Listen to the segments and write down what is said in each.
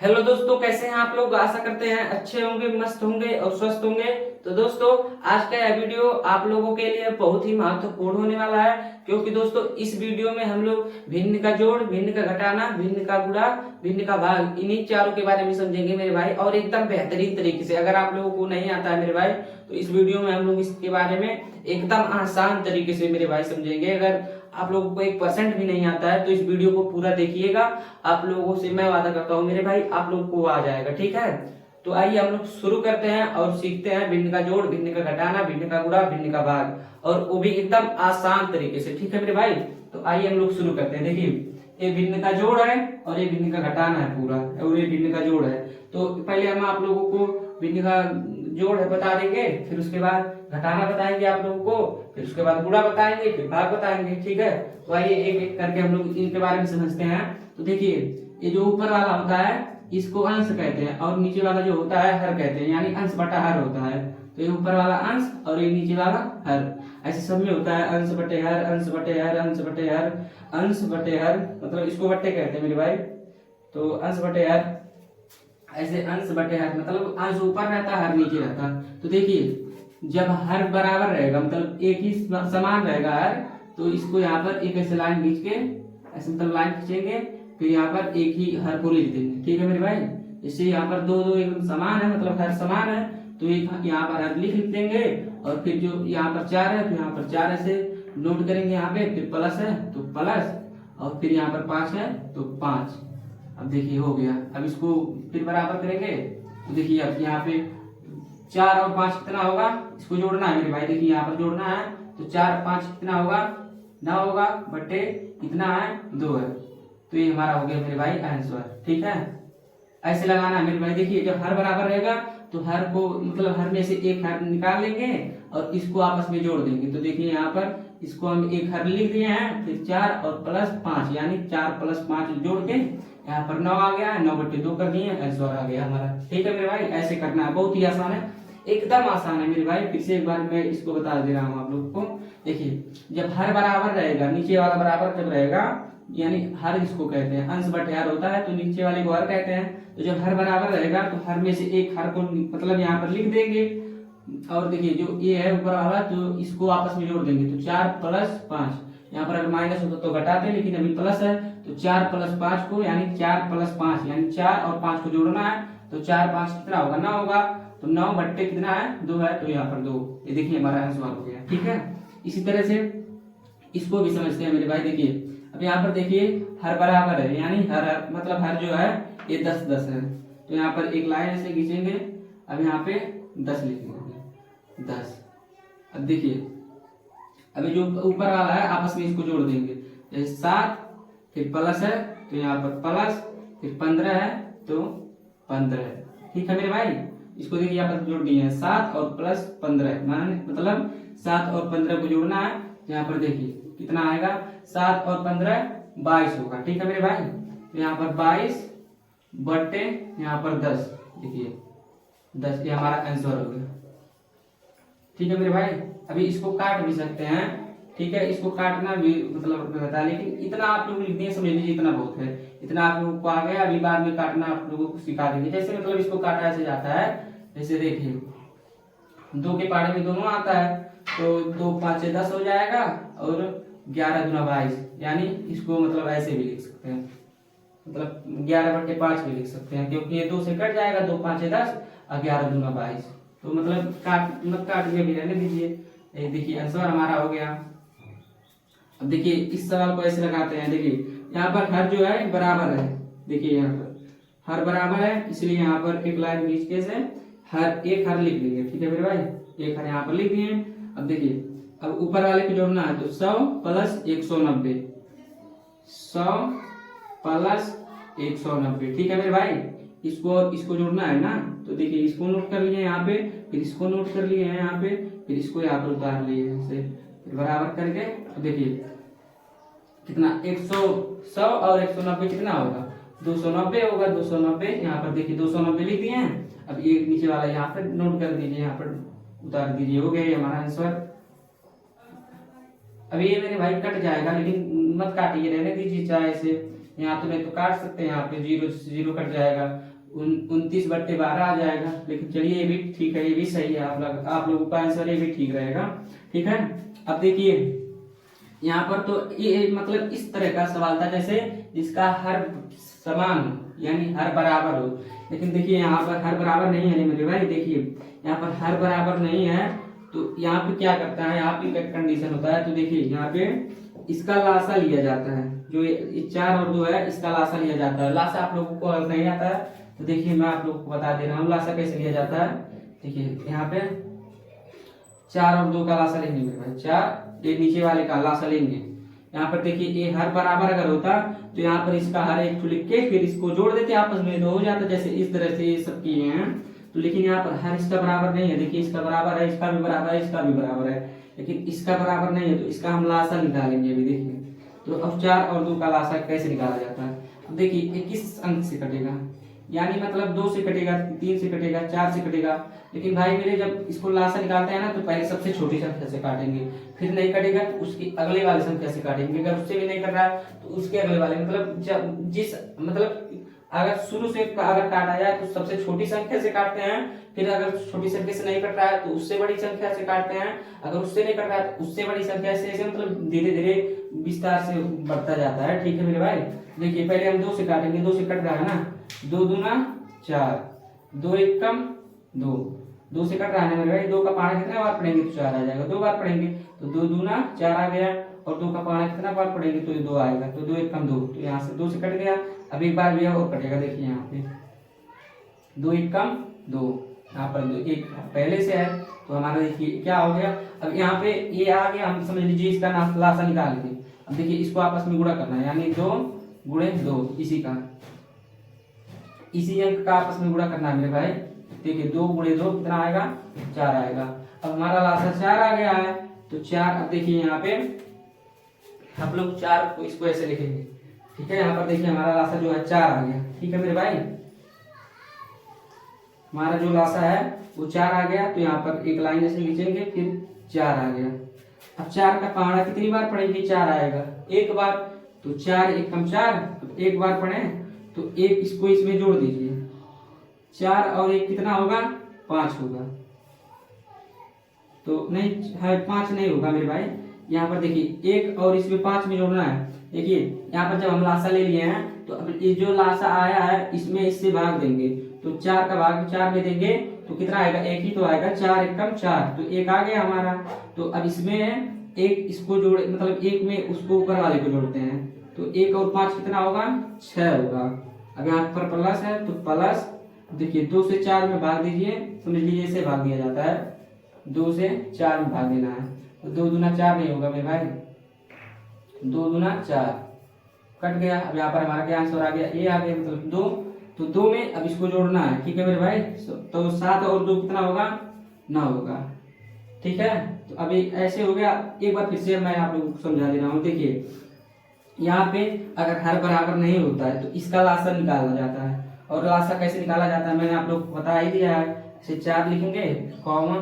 Hello दोस्तों, कैसे हैं आप लोग। आशा करते हैं अच्छे होंगे, मस्त होंगे और स्वस्थ होंगे। तो दोस्तों, आज का यह वीडियो आप लोगों के लिए बहुत ही महत्वपूर्ण होने वाला है, क्योंकि दोस्तों इस वीडियो में हम लोग भिन्न का जोड़, भिन्न का घटाना, भिन्न का गुणा, भिन्न का भाग, इन्हीं चारों के बारे में समझेंगे मेरे भाई, और एकदम बेहतरीन तरीके से। अगर आप लोगों को नहीं आता है मेरे भाई, तो इस वीडियो में हम लोग इसके बारे में एकदम आसान तरीके से मेरे भाई समझेंगे। अगर आप लोगों को 1% भी नहीं आता है तो इस वीडियो को पूरा देखिएगा। आप लोगों से मैं वादा करता हूँ मेरे भाई, आप लोगों को आ जाएगा। ठीक है, तो आइए हम लोग शुरू करते हैं और सीखते हैं भिन्न का जोड़, भिन्न का घटाना, भिन्न का गुणा, भिन्न का भाग, और वो भी एकदम आसान तरीके से। ठीक है मेरे भाई, तो आइए हम लोग शुरू करते हैं। देखिए, ये भिन्न का जोड़ है और ये भिन्न का घटाना है पूरा, और ये भिन्न का जोड़ है। तो पहले हम आप लोगों को भिन्न का जोड़ है बता देंगे, फिर उसके बाद घटाना बताएंगे आप लोगों को, फिर उसके बाद गुणा बताएंगे, फिर भाग बताएंगे। ठीक है, तो आइए एक एक करके हम लोग इनके बारे में समझते हैं। तो देखिए, ये जो ऊपर वाला होता है इसको अंश कहते हैं, और नीचे वाला जो होता है हर कहते हैं, यानी अंश बटा हर होता है। तो ये ऊपर वाला अंश और ये नीचे वाला हर, ऐसे सब में होता है अंश बटे हर, अंश बटे हर, अंश बटे हर, अंश बटे हर, मतलब इसको बट्टे कहते हैं मेरे भाई। तो अंश बटे हर, ऐसे अंश बटे हर मतलब अंश ऊपर रहता है हर नीचे रहता है। तो देखिए, जब हर बराबर रहेगा मतलब एक ही समान रहेगा हर, तो इसको यहाँ पर एक ऐसे लाइन खींच के, ऐसे मतलब लाइन खींचेंगे, फिर यहाँ पर एक ही हर को लिख देंगे। ठीक है मेरे भाई, जैसे यहाँ पर दो दो एकदम समान है, मतलब हर समान है, तो एक यहाँ पर हर लिख देंगे, और फिर जो यहाँ पर चार है तो यहाँ पर चार ऐसे नोट करेंगे यहाँ पे, फिर प्लस है तो प्लस, और फिर यहाँ पर पांच है तो पांच। अब देखिए हो गया। अब इसको फिर बराबर करेंगे, तो देखिए अब यहाँ पे चार और पांच कितना होगा, इसको जोड़ना है मेरे भाई। देखिए यहाँ पर जोड़ना है, तो चार पांच कितना होगा, 9 होगा, बटे कितना है, 2 है। तो ये हमारा हो गया मेरे भाई आंसर। ठीक है, ऐसे लगाना है मेरे भाई। देखिए, जब हर बराबर रहेगा तो हर को मतलब हर में से एक हर निकाल लेंगे और इसको आपस में जोड़ देंगे। तो देखिए यहाँ पर इसको हम एक हर लिख दिए हैं, फिर 4 और प्लस 5, यानी 4 प्लस 5 जोड़ के यहाँ पर 9 आ गया है, 9 बटे 2 कर दिए, आंसर आ गया हमारा। ठीक है मेरे भाई, ऐसे करना है, बहुत ही आसान है, एकदम आसान है मेरे भाई। फिर से एक बार मैं इसको बता दे रहा हूँ आप लोग को। देखिए, जब हर बराबर रहेगा, नीचे वाला बराबर जब रहेगा, यानी हर इसको कहते हैं, अंश बटे हर होता है तो नीचे वाले को हर कहते हैं। तो जब हर बराबर रहेगा तो हर में से एक हर को मतलब यहाँ पर लिख देंगे, और देखिए जो ये है ऊपर वाला, तो इसको आपस में जोड़ देंगे। तो 4 प्लस 5, यहाँ पर अगर माइनस होता तो घटाते, लेकिन अभी प्लस है, तो 4 प्लस 5 को, यानी 4 प्लस 5 यानी 4 और 5 को जोड़ना है। तो 4 5 कितना होगा, 9 होगा, तो 9 बट्टे कितना है, 2 है, तो यहाँ पर 2। ये देखिए हमारा आंसर हो गया। ठीक है, इसी तरह से इसको भी समझते हैं मेरे भाई। देखिए, अब यहाँ पर देखिए हर बराबर है, यानी हर मतलब हर जो है ये 10 10 है, तो यहाँ पर एक लाइन ऐसे खींचेंगे, अब यहाँ पे 10 लिखेंगे, 10। अब देखिए, अभी जो ऊपर वाला है आपस में इसको जोड़ देंगे, जैसे 7 फिर प्लस है तो यहाँ पर प्लस, फिर 15 है तो 15 है। ठीक है मेरे भाई, इसको देखिए यहाँ पर जोड़ दिए हैं, 7 और प्लस 15 मतलब 7 और 15 को जोड़ना है। यहाँ पर देखिए कितना आएगा, 7 और 15 22 होगा। ठीक है मेरे भाई, तो यहाँ पर 22 बट्टे यहाँ पर 10, देखिए 10, ये हमारा आंसर हो गया। ठीक है मेरे भाई, अभी इसको काट भी सकते हैं। ठीक है, इसको काटना भी मतलब रहता है, लेकिन इतना आप लोग लिख दिए, समझ लीजिए इतना बहुत है, इतना आप लोगों को आ गया। अभी बाद में काटना आप लोगों को सिखा देंगे, जैसे मतलब इसको काटा ऐसे जाता है। जैसे देखिए, 2 के पहाड़े में दोनों आता है, तो 2 5 10 हो जाएगा, और 11 दूना 22, यानी इसको मतलब ऐसे भी लिख सकते हैं, मतलब 11 बट्टे 5 भी लिख सकते हैं, क्योंकि ये 2 से कट जाएगा, 2 5 10 और 11 दूना 22। तो मतलब काट के भी रहने दीजिए। ये देखिए आंसर हमारा हो गया। अब देखिए इस सवाल को ऐसे लगाते हैं। देखिए यहाँ पर हर जो है बराबर है, देखिए यहाँ पर हर बराबर है, इसलिए यहाँ पर एक लाइन खींच के से हर एक हर लिख देंगे। ठीक है मेरे भाई, एक हर यहाँ पर लिख दिए। अब देखिए, अब ऊपर वाले को जोड़ना है, तो 100 प्लस 190, 100 प्लस 190। ठीक है मेरे भाई, इसको जोड़ना है ना, तो देखिए इसको नोट कर लिए यहाँ पे, फिर इसको नोट कर लिए हैं यहाँ पे, फिर इसको यहाँ पर उतार लिए ऐसे, फिर बराबर करके। तो देखिए कितना 100 और 190 कितना होगा, 290 होगा, 290 यहाँ पर देखिए 290 लिख दिए हैं। अब एक नीचे वाला यहाँ पर नोट कर दीजिए, यहाँ पर उतार दीजिए, हो गया ये हमारा आंसर। अब ये मेरे भाई कट जाएगा, लेकिन मत काटिए, रहने दीजिए चाहे से, यहाँ तो नहीं तो काट सकते हैं, यहाँ पे 0 से 0 कट जाएगा, 29/12 आ जाएगा। लेकिन चलिए ये भी ठीक है, ये भी सही है, आप लोगों का आंसर ये भी ठीक रहेगा। ठीक है, अब देखिए यहाँ पर तो ये मतलब इस तरह का सवाल था जैसे जिसका हर समान हो यानी हर बराबर हो, लेकिन देखिए यहाँ पर हर बराबर नहीं है मेरे भाई। देखिए यहाँ पर हर बराबर नहीं है, तो यहाँ पे क्या करता है, यहाँ पे क्या कंडीशन होता है, तो देखिए यहाँ पे इसका लासा लिया जाता है, जो ये 4 और 2 है इसका लासा लिया जाता है। लासा आप लोगों को नहीं आता है तो देखिए मैं आप लोगों को बता दे रहा हूँ लासा कैसे लिया जाता है। देखिए यहाँ पे 4 और 2 का लासा लेंगे मेरे भाई, 4 ये नीचे वाले का लासा लेंगे। यहाँ पर देखिए ये हर बराबर अगर होता तो यहाँ पर इसका हर एक लिख के फिर इसको जोड़ देते आपस में, तो हो जाता जैसे इस तरह से ये सब किए हैं। तो लेकिन यहाँ पर हर इसका बराबर नहीं है, देखिए इसका बराबर है, इसका भी बराबर है, इसका भी बराबर है, लेकिन इसका बराबर नहीं है, तो इसका हम लासा निकालेंगे अभी। देखिए तो अब 4 और 2 का लासा कैसे निकाला जाता है। अब देखिए 21 अंक से कटेगा, यानी मतलब 2 से कटेगा, 3 से कटेगा, 4 से कटेगा। लेकिन भाई मेरे जब इसको लासा निकालते हैं ना तो पहले सबसे छोटी संख्या से काटेंगे, फिर नहीं कटेगा तो उसकी अगले वाली संख्या से काटेंगे, अगर उससे भी नहीं कट रहा है तो उसके अगले वाले, मतलब अगर शुरू से अगर काटा जाए तो सबसे छोटी संख्या से काटते हैं, फिर अगर छोटी संख्या से नहीं कट रहा है तो उससे बड़ी संख्या से काटते हैं, अगर उससे नहीं कट रहा है तो उससे बड़ी संख्या से, ऐसे मतलब धीरे धीरे विस्तार से बढ़ता जाता है। ठीक है मेरे भाई, देखिए पहले हम 2 से काटेंगे, 2 से कट रहा है ना, 2 दूना 4, 2 एकम 2, 2 से कट रहा है मेरे भाई, 2 का पाना कितना बार पढ़ेंगे तो 4 आ जाएगा, 2 बार पढ़ेंगे तो 2 दूना 4 आ गया, और 2 का पाना कितना बार पढ़ेंगे तो 2 आएगा, तो 2 एकम 2, तो यहाँ से 2 से कट गया। अब एक बार भी और कटेगा, देखिए यहाँ पे 2 एकम 2, यहाँ पर 2 एक पहले से है तो हमारा देखिए क्या हो गया। अब यहाँ पे ये आ गया, हम समझ लीजिए इसका लासा निकाल लेंगे। अब देखिए इसको आपस में गुणा करना है, यानी 2 गुणे 2 इसी अंक का आपस में गुणा करना है मेरे भाई। देखिए 2 गुणे 2 कितना आएगा, 4 आएगा। अब हमारा लासा 4 आ गया है, तो 4, अब देखिए यहाँ पे हम लोग 4 को इसको ऐसे लिखेंगे। ठीक है, यहाँ पर देखिए हमारा लासा जो है 4 आ गया। ठीक है मेरे भाई, हमारा जो लासा है वो 4 आ गया, तो यहाँ पर एक लाइन ऐसे खींचेंगे, फिर 4 आ गया। अब 4 का पहाड़ा कितनी बार पढ़ेंगे, 4 आएगा एक बार, तो 4 एकम 4, एक बार पढ़े तो एक इसको इसमें जोड़ दीजिए, 4 और 1 कितना होगा, 5 होगा। तो नहीं है 5 नहीं होगा मेरे भाई, यहाँ पर देखिए 1 और इसमें 5 में जोड़ना है। देखिए यहाँ पर जब हम लासा ले लिए हैं तो अब ये जो लासा आया है इसमें इससे भाग देंगे, तो 4 का भाग 4 में देंगे तो कितना आएगा, 1 ही तो आएगा, 4 एकम 4, तो 1 आ गया हमारा। तो अब इसमें 1 इसको जोड़े, मतलब 1 में उसको ऊपर वाले को जोड़ते हैं, तो 1 और 5 कितना होगा, 6 होगा। अब यहाँ पर प्लस है तो प्लस, देखिए 2 से 4 में भाग दीजिए, समझ लीजिए इसे भाग दिया जाता है, 2 से 4 में भाग देना है, तो 2 दूना 4 नहीं होगा मेरे भाई, 2 दूना 4 कट गया। अब यहाँ पर हमारा क्या आंसर आ गया, ये आ गया, मतलब 2, तो 2 में अब इसको जोड़ना है। ठीक है मेरे भाई, तो 7 और 2 कितना होगा, 9 होगा। ठीक है, तो अभी ऐसे हो गया। एक बार फिर से मैं आप लोगों को समझा दे रहा हूँ। देखिए यहाँ पे अगर हर बराबर नहीं होता है तो इसका लासा निकाला जाता है, और लासा कैसे निकाला जाता है मैंने आप लोग को बता ही दिया है। ऐसे 4 लिखेंगे, कॉमा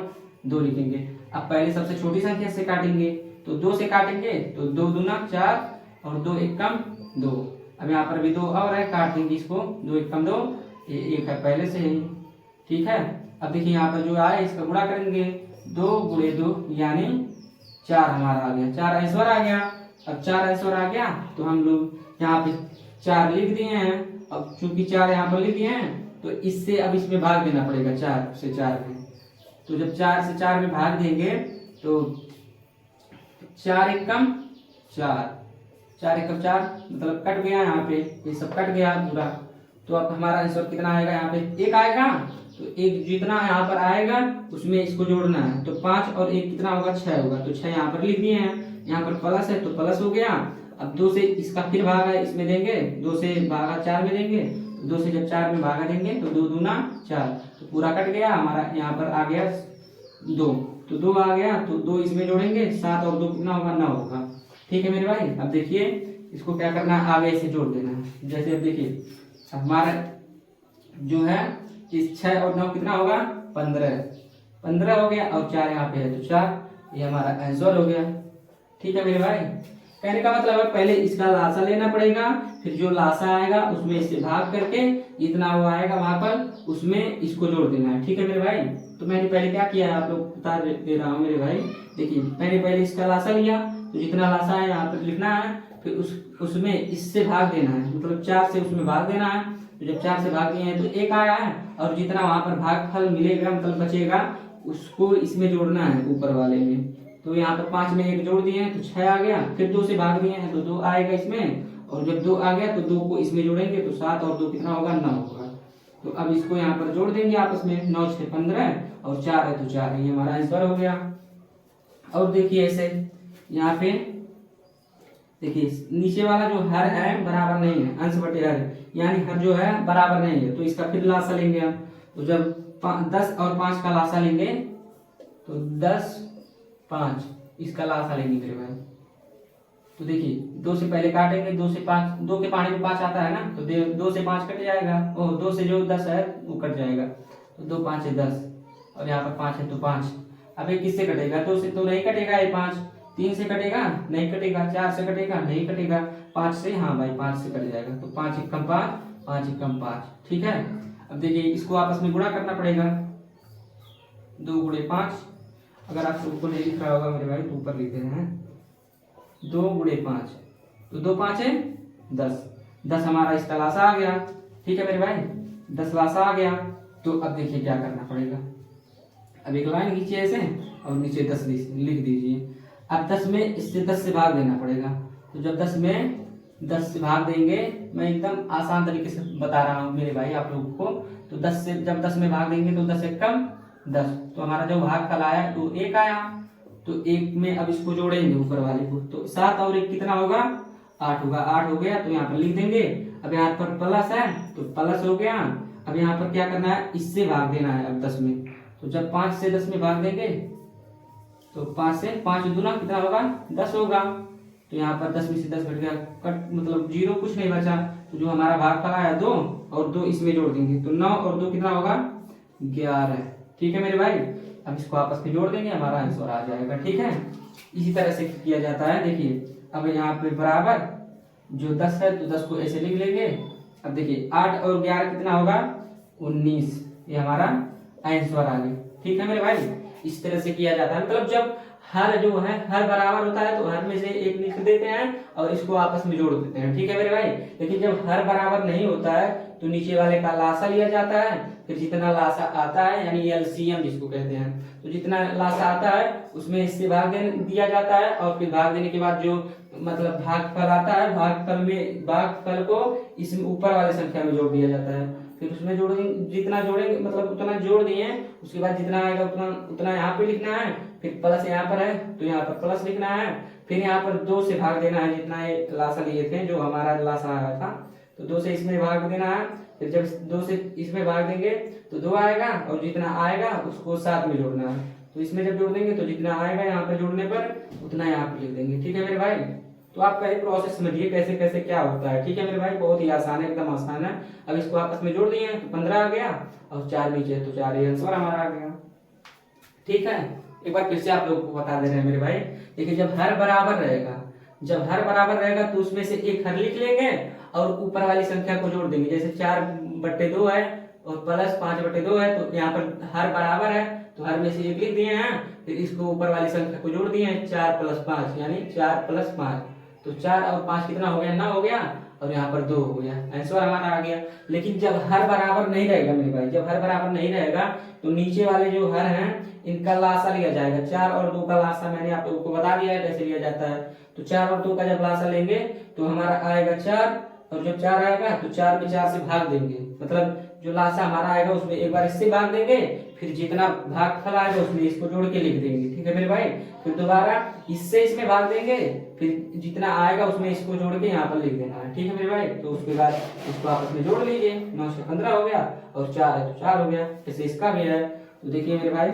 2 लिखेंगे। अब पहले सबसे छोटी संख्या से काटेंगे, तो 2 से काटेंगे तो 2 दूना 4 और 2 एकम 2। अब यहाँ पर भी 2 और है, काट देंगे इसको, 2 एकम 2, ये 1 है पहले से ही। ठीक है, अब देखिए यहाँ पर जो आए इसका गुणा करेंगे, 2 गुणे 2 यानी 4 हमारा आ गया, 4 ऐश्वर आ गया। अब 4 ऐश्वर आ गया तो हम लोग यहाँ पे 4 लिख दिए हैं। अब चूंकि 4 यहाँ पर लिख दिए हैं तो इससे अब इसमें भाग देना पड़ेगा, 4 से 4 में। तो जब 4 से 4 में भाग देंगे तो 4 एकम 4, 4 एकम 4 मतलब कट गया, यहाँ पे ये सब कट गया पूरा। तो अब हमारा आंसर कितना आएगा, यहाँ पे 1 आएगा, तो 1 जितना यहाँ पर आएगा उसमें इसको जोड़ना है, तो 5 और 1 कितना होगा, 6 होगा। तो 6 यहाँ पर लिख दिए हैं, यहाँ पर प्लस है तो प्लस हो गया। अब 2 से इसका फिर भागा इसमें देंगे, 2 से भागा 4 में देंगे, 2 से जब 4 में भागा देंगे तो 2 दूना 4, तो पूरा कट गया हमारा। यहाँ पर आ गया 2, तो 2 आ गया, तो 2 इसमें जोड़ेंगे, 7 और 2 कितना होगा, 9 होगा। ठीक है मेरे भाई, अब देखिए इसको क्या करना है, आगे से जोड़ देना है। जैसे अब देखिए हमारा जो है इस 6 और 9 कितना होगा, 15 हो गया, और 4 यहाँ पे है तो 4, ये हमारा आंसर हो गया। ठीक है मेरे भाई, कहने का मतलब है पहले इसका लासा लेना पड़ेगा, फिर जो लासा आएगा उसमें इससे भाग करके जितना वो आएगा वहां पर उसमें इसको जोड़ देना है। ठीक है मेरे भाई। तो मैंने पहले क्या किया है आप लोग बता दे रहा हूँ मेरे भाई। देखिए मैंने पहले इसका लासा लिया, तो जितना लासा है यहाँ पर लिखना है, फिर उसमें इससे भाग देना है, मतलब 4 से उसमें भाग देना है। तो जब 4 से भाग दिए हैं तो 1 आया है, और जितना वहां पर भागफल मिलेगा मतलब बचेगा उसको इसमें जोड़ना है ऊपर वाले में। तो यहाँ पर 5 में 1 जोड़ दिए हैं तो 6 आ गया, फिर 2 से भाग दिए हैं तो 2 आएगा इसमें, और जब 2 आ गया तो 2 को इसमें जोड़ेंगे तो 7 और 2 कितना होगा 9 होगा। तो अब इसको यहाँ पर जोड़ देंगे आपस में, 9 6 15 और 4 है तो 4, ये हमारा आंसर हो गया। और देखिए ऐसे यहाँ पे देखिए नीचे वाला जो हर है बराबर नहीं है, अंश बटे हर, यानी हर जो है बराबर नहीं है, तो इसका फिर लासा लेंगे हम। तो जब 10 और 5 का लासा लेंगे तो 10 5 इसका लासा लेंगे मेरे भाई। तो देखिए 2 से पहले काटेंगे, 2 से 5, 2 के पानी में 5 आता है ना, तो 2 से 5 कट जाएगा, ओ 2 से जो 10 है वो कट जाएगा, तो 2 5 है 10, और यहाँ पर 5 है तो 5। अब ये किससे कटेगा? 2 से तो नहीं कटेगा, ये 5, 3 से कटेगा नहीं कटेगा, 4 से कटेगा नहीं कटेगा, 5 से, हाँ भाई 5 से कट जाएगा, तो 5 एकम 5, 5 एकम 5। ठीक है। अब देखिए इसको आपस में गुणा करना पड़ेगा, 2 गुणे 5, अगर आप ऊपर नहीं लिख रहा होगा मेरे भाई तो ऊपर लिख रहे हैं, 2 गुणे 5, तो 2 5 है 10, 10 हमारा इसका लासा आ गया। ठीक है मेरे भाई, 10 लासा आ गया। तो अब देखिए क्या करना पड़ेगा, अब एक लाइन खींचिए ऐसे और नीचे 10 लिख दीजिए। अब 10 में इससे 10 से भाग देना पड़ेगा, तो जब 10 में 10 से भाग देंगे, मैं एकदम आसान तरीके से बता रहा हूँ मेरे भाई आप लोगों को, तो 10 से जब 10 में भाग देंगे तो 10 एकम 10, तो हमारा जो भागफल आया तो 1 आया, तो 1 में अब इसको जोड़ेंगे ऊपर वाले को, तो 7 और 1 कितना होगा 8 होगा, 8 हो गया तो यहाँ पर लिख देंगे। अब यहाँ पर प्लस है तो प्लस हो गया। अब यहाँ पर क्या करना है, इससे भाग देना है अब 10 में, तो जब 5 से 10 में भाग देंगे तो 5 से 5 दूना कितना होगा 10 होगा, तो यहाँ पर 10 में से 10 घट गया, कट मतलब 0 कुछ नहीं बचा, तो जो हमारा भागफल आया 2 और 2 इसमें जोड़ देंगे, तो 9 और 2 कितना होगा 11। ठीक है मेरे भाई। अब इसको आपस में जोड़ देंगे, हमारा आंसर आ जाएगा। ठीक है, इसी तरह से किया जाता है। देखिए अब यहाँ पे बराबर जो 10 है तो 10 को ऐसे लिख लेंगे। अब देखिए 8 और 11 कितना होगा 19, ये हमारा आंसर आ गया। ठीक है मेरे भाई, इस तरह से किया जाता है, मतलब जब हर जो है हर बराबर होता है तो हर में से एक लिख देते हैं और इसको आपस में जोड़ देते हैं। ठीक है मेरे भाई। लेकिन जब हर बराबर नहीं होता है तो नीचे वाले का लासा लिया जाता है, फिर जितना लासा आता है यानी एलसीएम जिसको कहते हैं, तो जितना लासा आता है उसमें इससे भाग दिया जाता है, और फिर भाग देने के बाद जो मतलब भागफल आता है, भागफल को इसमें ऊपर वाले संख्या में जोड़ दिया जाता है, फिर उसमें जोड़ेंगे, जितना जोड़ेंगे मतलब उतना जोड़ दिए, उसके बाद जितना आएगा उतना उतना यहाँ पे लिखना है, फिर प्लस यहाँ पर है तो यहाँ पर प्लस लिखना है, फिर यहाँ पर 2 से भाग देना है, जितना ये लासा लिए थे जो हमारा लासा आया था तो 2 से इसमें भाग देना है, फिर जब 2 से इसमें भाग देंगे तो 2 आएगा, और जितना आएगा उसको 7 में जोड़ना है, तो इसमें जब जोड़ देंगे तो जितना आएगा यहाँ पर जोड़ने पर उतना यहाँ पर लिख देंगे। ठीक है मेरे भाई। तो आप पहले प्रोसेस समझिए कैसे कैसे क्या होता है। ठीक है मेरे भाई, बहुत ही आसान है, एकदम आसान है। अब इसको आपस में जोड़ दिए तो 15 आ गया, और 4 नीचे है तो 4, ये आंसर हमारा आ गया। ठीक है, एक बार फिर से आप लोगों को बता दे रहे हैं मेरे भाई। देखिए जब हर बराबर रहेगा तो उसमें से एक हर लिख लेंगे और ऊपर वाली संख्या को जोड़ देंगे, जैसे 4/2 है और प्लस 5/2 है, तो यहाँ पर हर बराबर है तो हर में से एक लिख दिए हैं, फिर इसको ऊपर वाली संख्या को जोड़ दिए हैं, 4 + 5 यानी 4 + 5, तो 4 और 5 कितना हो गया 9 हो गया, और यहाँ पर 2 हो गया, आंसर हमारा आ गया। लेकिन जब हर बराबर नहीं रहेगा मेरे भाई, जब हर बराबर नहीं रहेगा तो नीचे वाले जो हर हैं इनका लासा लिया जाएगा। 4 और 2 का लासा मैंने आप लोगों को बता दिया है कैसे लिया जाता है। तो 4 और 2 का जब लासा लेंगे तो हमारा आएगा 4, और जब 4 आएगा तो 4 में 4 से भाग देंगे, मतलब जो लासा हमारा आएगा उसमें एक बार इससे भाग देंगे, फिर जितना भागफल आएगा उसमें इसको जोड़ के लिख देंगे। ठीक है मेरे भाई। फिर दोबारा इससे इसमें भाग देंगे, फिर जितना आएगा उसमें इसको जोड़ के यहाँ पर लिख देना है। ठीक है मेरे भाई। तो उसके बाद इसको आपस में जोड़ लीजिए, 9 से 15 हो गया, और 4 है तो 4 हो गया, जैसे इसका भी है। तो देखिए मेरे भाई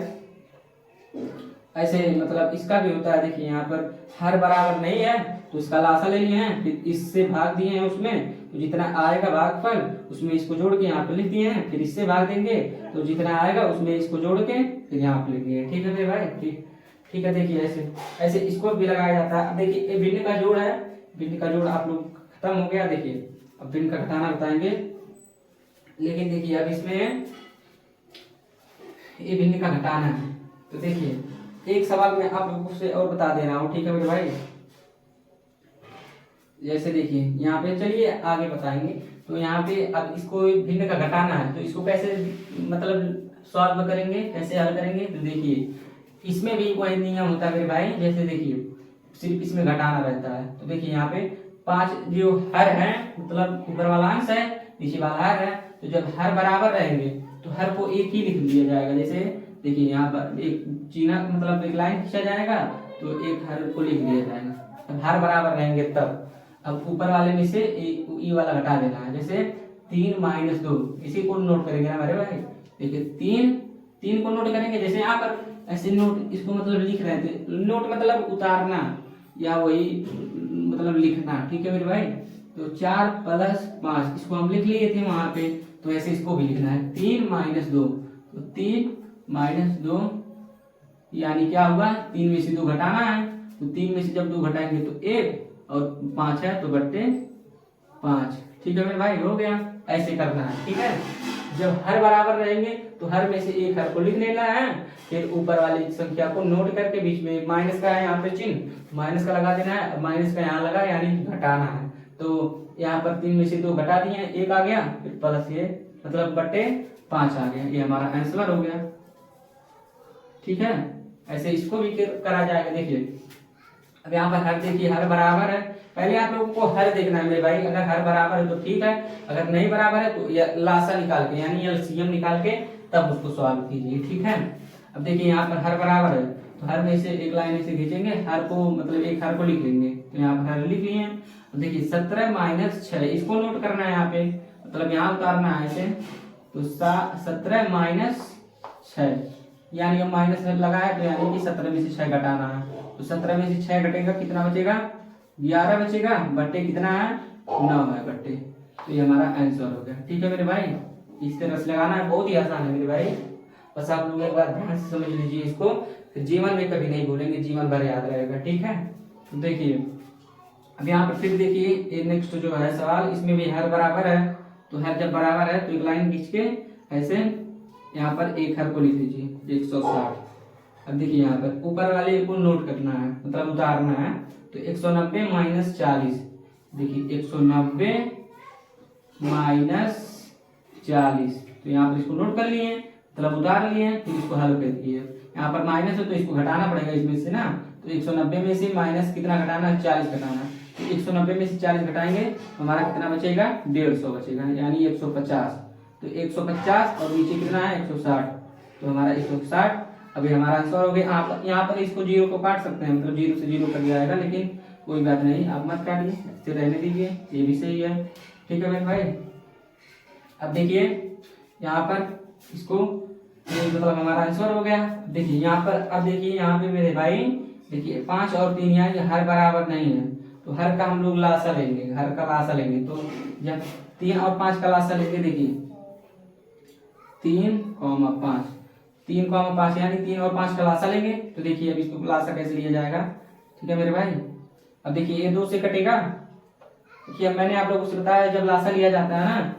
ऐसे मतलब इसका भी होता है। देखिए यहाँ पर हर बराबर नहीं है तो इसका लासा ले लिए हैं, फिर इससे भाग दिए हैं उसमें, तो जितना आएगा भागफल उसमें इसको जोड़ के यहाँ पे लिख दिए हैं, फिर इससे भाग देंगे तो जितना आएगा उसमें इसको जोड़ के फिर यहाँ पे लिख दिए। ठीक है मेरे भाई। ठीक ठीक है। देखिए ऐसे ऐसे इसको भी लगाया जाता है। अब देखिए ये भिन्न का जोड़ है, भिन्न का जोड़ आप लोग खत्म हो गया। देखिए अब भिन्न का घटाना बताएंगे, लेकिन देखिए अब इसमें ये भिन्न का घटाना है। तो देखिए एक सवाल मैं आप लोगों से और बता दे रहा हूँ, ठीक है मेरे भाई। जैसे देखिए यहाँ पे, चलिए आगे बताएंगे। तो यहाँ पे अब इसको भिन्न का घटाना है, तो इसको कैसे मतलब सॉल्व करेंगे, कैसे हल करेंगे। तो देखिए इसमें भी वही नियम होता है मेरे भाई। जैसे देखिए सिर्फ इसमें घटाना रहता है। तो देखिए यहाँ पे 5 जो हर है, मतलब ऊपर वाला अंश है, नीचे वाला हर है। तो जब हर बराबर रहेंगे तो हर को एक ही लिख दिया जाएगा। जैसे देखिए यहाँ पर एक चिन्ह मतलब एक लाइन खींचा जाएगा, तो एक हर को लिख दिया जाएगा। अब हर बराबर रहेंगे तब। अब ऊपर वाले में से ई वाला घटा देना है। जैसे 3 - 2, इसी को नोट करेंगे ना मेरे भाई। देखिए 3 को नोट करेंगे। जैसे यहाँ पर ऐसे नोट, इसको मतलब लिख रहे थे, नोट मतलब उतारना या वही मतलब लिखना, ठीक है मेरे भाई। तो 4 + 5 इसको हम लिख लिए थे वहां पे, तो ऐसे इसको भी लिखना है। 3 - 2, तो 3 - 2 यानी क्या हुआ, 3 में से 2 घटाना है। तो 3 में से जब 2 घटाएंगे तो 1, और 5 है तो बट्टे 5, ठीक है मेरे भाई, हो गया। ऐसे करना है, ठीक है। जब हर बराबर रहेंगे तो हर में से एक हर को लिख लेना है, फिर ऊपर वाली संख्या को नोट करके बीच में एक माइनस का है यहाँ पे चिन्ह, माइनस का लगा देना है। माइनस का यहाँ लगा यानी घटाना है। तो यहाँ पर 3 में से 2 घटा दिए, 1 आ गया, फिर प्लस ये मतलब बट्टे 5 आ गया। ये हमारा आंसर हो गया, ठीक है। ऐसे इसको भी करा जाएगा। देखिए अब यहाँ पर हर, देखिए हर बराबर है। पहले आप लोगों को हर देखना है मेरे भाई। अगर हर बराबर है तो ठीक है, अगर नहीं बराबर है तो लासा निकाल के यानी एलसीएम निकाल के तब उसको सॉल्व कीजिए, ठीक है। अब देखिए यहाँ पर हर बराबर है, तो हर में से एक लाइन ऐसे खींचेंगे, हर को मतलब एक हर को लिख लेंगे। तो यहाँ पर हर लिख लिए। अब देखिए 17 - 6 इसको नोट करना है यहाँ पे, मतलब यहाँ उतारना है ऐसे। तो 17 - 6 यानी अब माइनस लगाया, तो यानी कि 17 में से 6 घटाना है। तो 17 में से 6 घटेगा, कितना बचेगा, 11 बचेगा, बट्टे कितना है, 9 है बट्टे। तो ये हमारा आंसर हो गया, ठीक है मेरे भाई। इस तरह से लगाना है, बहुत ही आसान है मेरे भाई। बस आप लोग एक बार ध्यान से समझ लीजिए इसको, फिर जीवन में कभी नहीं भूलेंगे, जीवन भर याद रहेगा, ठीक है। तो देखिए अब यहाँ पर फिर देखिए ये नेक्स्ट जो है सवाल, इसमें भी हर बराबर है। तो हर जब बराबर है तो एक लाइन खींच के ऐसे यहाँ पर एक हर को लिख दीजिए 160। अब देखिए यहाँ पर ऊपर वाले को नोट करना है, मतलब उतारना है। तो 190 - 40, देखिए 190 - 40, तो यहाँ पर इसको नोट कर लिए, मतलब उतार लिए, फिर इसको हल कर दिए। यहाँ पर माइनस है तो इसको घटाना पड़ेगा इसमें से ना। तो 190 में से माइनस कितना घटाना है, 40 घटाना है। तो 190 में से 40 घटाएंगे तो हमारा कितना बचेगा, 150 बचेगा, यानी 150। तो 150 और नीचे कितना है 160, तो हमारा 160 अभी हमारा आंसर हो गया। आप यहाँ पर इसको 0 को काट सकते हैं, मतलब 0 से 0 कर दिया जाएगा, लेकिन कोई बात नहीं, आप मत काटिए, इससे रहने दीजिए, ये भी सही है, ठीक है मेरे भाई। अब देखिए यहाँ पर इसको मतलब हमारा आंसर हो गया। देखिए यहाँ पर, अब देखिए यहाँ पे मेरे भाई, देखिए 5 और 3 यहाँ हर बराबर नहीं है, तो हर का हम लोग लासा लेंगे, हर का लासा लेंगे। तो जब 3 और 5 का लासा लेंगे, देखिए 3, 5, 3, 5 यानी 3 और 5 का लासा लेंगे। तो देखिए अब इसको लासा कैसे लिया जाएगा, ठीक है मेरे भाई। अब देखिए ये 2 से कटेगा। देखिए मैंने आप लोगों से बताया जब लासा लिया जाता है ना,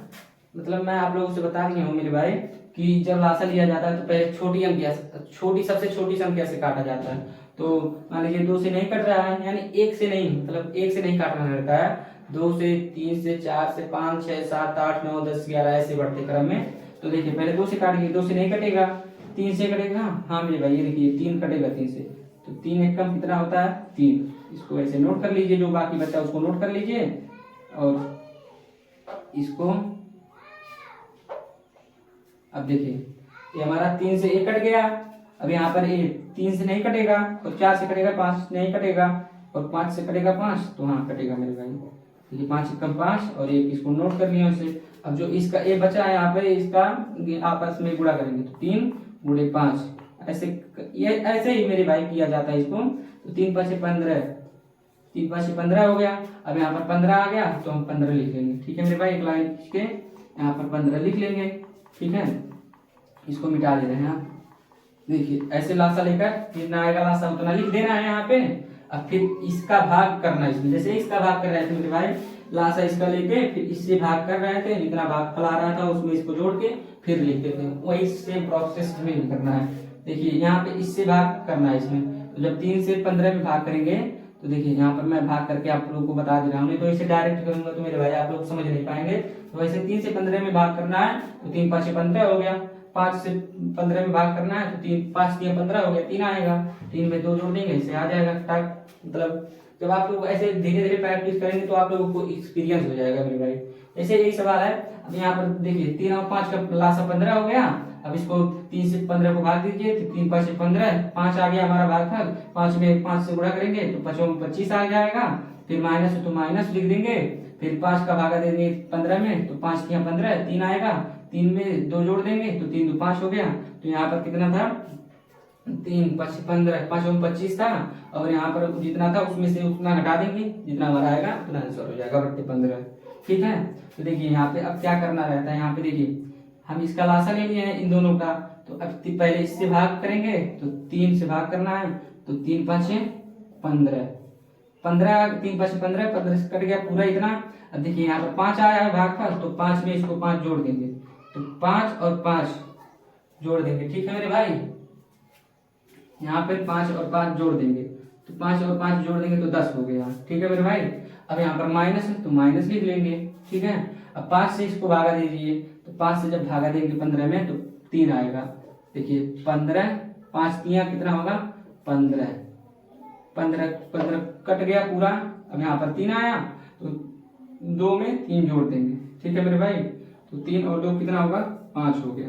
मतलब मैं आप लोगों से बता रही हूँ मेरे भाई कि जब लासा लिया जाता है तो पहले सबसे छोटी संख्या से काटा जाता है। तो मान लीजिए 2 से नहीं कट रहा है, यानी 1 से नहीं, मतलब 1 से नहीं काटना रहता है। 2 से, 3 से, 4 से, 5, 6, 7, 8, 9, 10, 11 ऐसे बढ़ते क्रम में। तो देखिए पहले 2 से काटिए, 2 से नहीं कटेगा, 3 से कटेगा। हाँ मेरे भाई ये देखिए 3 कटेगा 3 से, तो 3 एक कम कितना होता है 3। इसको ऐसे नोट कर लीजिए, जो बाकी बचा उसको नोट कर लीजिए, और इसको अब देखिए ये हमारा 3 से 1 कट गया। अब यहाँ पर ये 3 से नहीं कटेगा, और 4 से कटेगा, 5 से नहीं कटेगा, और 5 से कटेगा 5, तो हाँ कटेगा मेरे भाई। देखिए 5 कम 5 और 1, इसको नोट कर लिया उसे। अब जो इसका ये बचा है यहाँ पे, इसका आपस में गुणा करेंगे, तो 3 × 5 ऐसे, ये ऐसे ही मेरे भाई किया जाता है इसको। तो 3 × 5 = 15, 3 × 5 = 15 हो गया। अब यहाँ पर 15 आ गया तो हम 15 लिख लेंगे, ठीक है मेरे भाई। एक लाइन खींच के यहाँ पर 15 लिख लेंगे, ठीक है। इसको मिटा दे रहे हैं आप, देखिए ऐसे लासा लेकर कितना आएगा लासा उतना लिख देना है यहाँ पे। अब फिर इसका भाग करना है इसमें, जैसे इसका भाग कर रहे थे मेरे भाई, लासा इसका लेके फिर इससे भाग कर रहे थे, जितना भाग फैला रहा था उसमें इसको जोड़ के फिर लिखते थे, वही सेम प्रोसेस में भी करना है। देखिए यहाँ पे इससे भाग करना है इसमें, तो जब 3 से 15 में भाग करेंगे तो देखिए यहाँ पर मैं भाग करके आप लोगों को बता दे रहा हूँ, नहीं तो इसे डायरेक्ट करूंगा तो मेरे भाई आप लोग समझ नहीं पाएंगे। तो वैसे 3 से 15 में भाग करना है तो 3 5 15 हो गया, 5 से 15 में भाग करना है तो 3 5 3 15 हो गया, 3 आएगा, 3 में 2 जोड़ देंगे इससे आ जाएगा टाक। मतलब जब आप लोग ऐसे धीरे धीरे प्रैक्टिस करेंगे तो आप लोगों को एक्सपीरियंस हो जाएगा मेरे भाई। जैसे यही सवाल है, अब यहाँ पर देखिए 3 और 5 का लासा 15 हो गया। अब इसको 3 से 15 को भाग दीजिए तो 3 5 से 15, 5 आ गया हमारा भागफल, 5 में 5 से गुणा करेंगे तो 5 में 25 आ जाएगा, फिर माइनस है तो माइनस लिख देंगे, फिर 5 का भागा देंगे 15 में तो 5 या 15 3 आएगा, 3 में 2 जोड़ देंगे तो 3 2 5 हो गया। तो यहाँ पर कितना था 3 5 15, 5 में 25 था, और यहाँ पर जितना था उसमें से उतना घटा देंगे, जितना हमारा आएगा उतना आंसर हो जाएगा 15। ठीक है, तो देखिए यहाँ पे अब क्या करना रहता है, यहाँ पे देखिए हम इसका लासा ले लिए हैं इन दोनों का, तो अब पहले इससे भाग करेंगे तो 3 से भाग करना है तो 3 5 15, 15 3 5 15, 15 से कट गया पूरा इतना। अब देखिए यहाँ पर 5 आया है भागफल, तो 5 में इसको 5 जोड़ देंगे तो 5 और 5 जोड़ देंगे। ठीक है मेरे भाई, यहाँ पे 5 और 5 जोड़ देंगे तो 5 और 5 जोड़ देंगे तो 10 हो गया। ठीक है मेरे भाई, अब यहाँ पर माइनस है तो माइनस लिख लेंगे। ठीक है, अब 5 से इसको भागा दीजिए तो 5 से जब भागा देंगे 15 में तो 3 आएगा। देखिए 15 5 3 कितना होगा 15, 15 15 कट गया पूरा। अब यहाँ पर 3 आया तो 2 में 3 जोड़ देंगे। ठीक है मेरे भाई, तो 3 और 2 कितना होगा 5 हो गया।